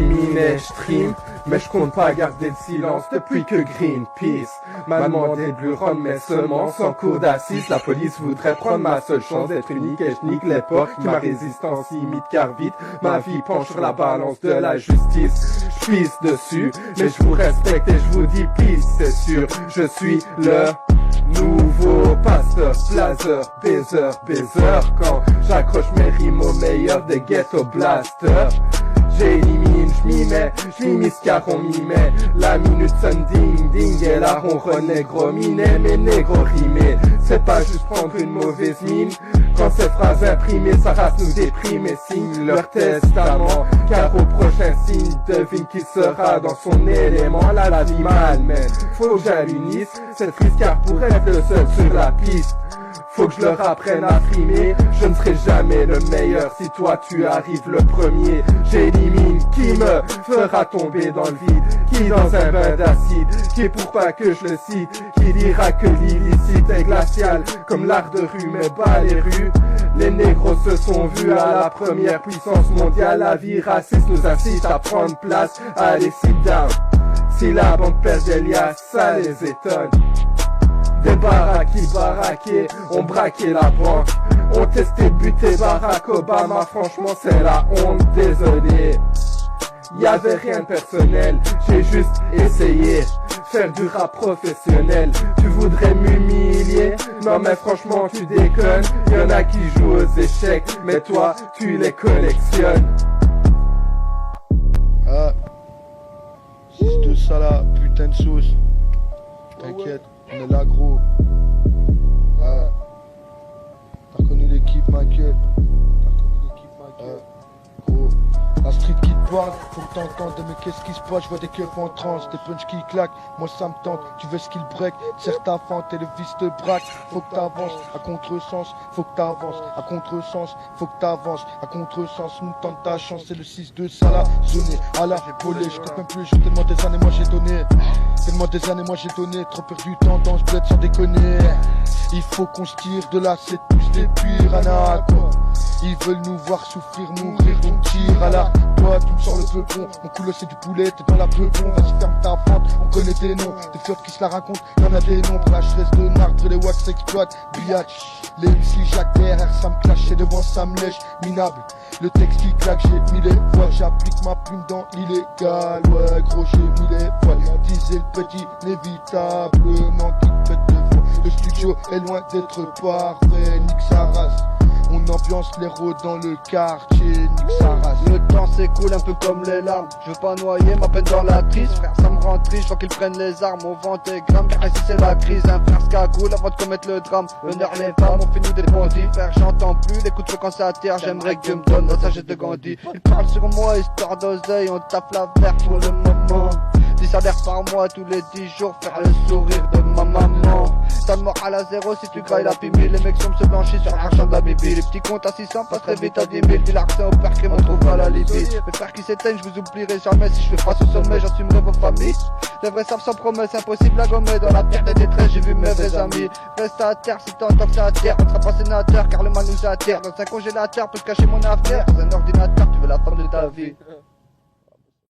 j'éliminais, j'trim, mais je compte pas garder le silence depuis que Greenpeace m'a demandé de lui rendre mes semences en cours d'assises. La police voudrait prendre ma seule chance d'être unique et je nique l'époque. Ma résistance imite car vite, ma vie penche sur la balance de la justice. Je pisse dessus, mais je vous respecte et je vous dis peace, c'est sûr. Je suis le nouveau pasteur, blazer, baiser. Quand j'accroche mes rimes au meilleur des ghetto blasters, j'élimine, j'm'immisce car on m'y met. La minute sonne ding ding et là on renégro miné. Mes négros rimés, c'est pas juste prendre une mauvaise mine. Quand ces phrases imprimées, sa race nous déprime et signe leur testament. Car au prochain signe, devine qui sera dans son élément. Là la vie malmène, faut que j'alunisse cette triste car pour être le seul sur la piste, faut que je leur apprenne à frimer. Je ne serai jamais le meilleur si toi tu arrives le premier. J'élimine qui me fera tomber dans le vide, qui dans un bain d'acide, qui pour pas que je le cite, qui dira que l'illicite est glacial comme l'art de rue mais bas les rues. Les négros se sont vus à la première puissance mondiale. La vie raciste nous incite à prendre place. Allez sit down. Si la banque perd des liasses, ça les étonne. Des baraqués, ont braqué la banque, ont testé buter Barack Obama, franchement c'est la honte, désolé. Y'avait rien de personnel, j'ai juste essayé faire du rap professionnel. Tu voudrais m'humilier? Non mais franchement tu déconnes. Y'en a qui jouent aux échecs, mais toi tu les collectionnes. Ah, c'est de ça là, putain de sauce. T'inquiète. On est là gros. Ah. T'as reconnu l'équipe ma gueule. Gros. La street qui te parle, faut que t'entendes, mais qu'est-ce qui se passe? Je vois des keufs en transe, des punchs qui claquent, moi ça me tente, tu veux skill break, certains fentes et le vice te braque. Faut que t'avances, à contre-sens, faut que t'avances, à contre-sens, faut que t'avances, à contre-sens, nous tente ta chance, c'est le 6-2, ça l'a zoné, à la volée, je compte même plus, j'ai tellement des années, moi j'ai donné. Tellement des années, moi j'ai donné, trop perdu temps dans ce bled sans déconner. Il faut qu'on se tire de là, c'est tous des piranhas quoi. Ils veulent nous voir souffrir, mourir, on tire à la. Toi tu me sors le peupon, mon coulo c'est du poulet, t'es dans la peupon. Vas-y ferme ta fente, on connaît des noms. Des fiottes qui se la racontent, y'en a des noms. Pour la chaise de Nardre, les wax exploitent, biatch. Les MC Jacques derrière, ça me clash, et devant ça me lèche, minable. Le texte qui claque, j'ai mis les voiles, j'applique ma plume dans l'illégal. Ouais gros j'ai mis les voiles, disait le petit, inévitablement qui pète de voix. Le studio est loin d'être parfait, nique sa race. On ambiance les rôles dans le quartier, nique sa race. Le temps s'écoule un peu comme les larmes. Je veux pas noyer ma peine dans la crise. Frère ça me rend triste, je vois qu'ils prennent les armes. On vend des grammes, car ici c'est la crise. Un frère scagoule avant de commettre le drame. L'honneur les femmes, on fait nous des bandits. Frère j'entends plus les coups de feu quand ça tire. J'aimerais que Dieu me donne la sagesse de Gandhi. Ils parlent sur moi, histoire d'oseille. On tape la verre pour le moment. 10 salaires par mois, tous les 10 jours, faire le sourire de ma maman. T'as le moral à zéro si tu grailles la pimille. Les mecs sont se blanchis sur l'argent de la bibi. Les petits comptes à 600 passent très vite à 10 000. Dis l'accès au père qui m'en trouve à la Libye. Mes frères qui s'éteignent, je vous oublierai jamais. Si je fais face au sommet, j'assumerai vos familles. Les vrais savent sans promesse, impossible à gommer. Dans la pire des détresse, j'ai vu mes vrais amis. Reste à terre si t'entends que ça attire. On sera pas sénateur car le mal nous attire. Dans un congélateur, peux cacher mon affaire. Dans un ordinateur, tu veux la femme de ta vie.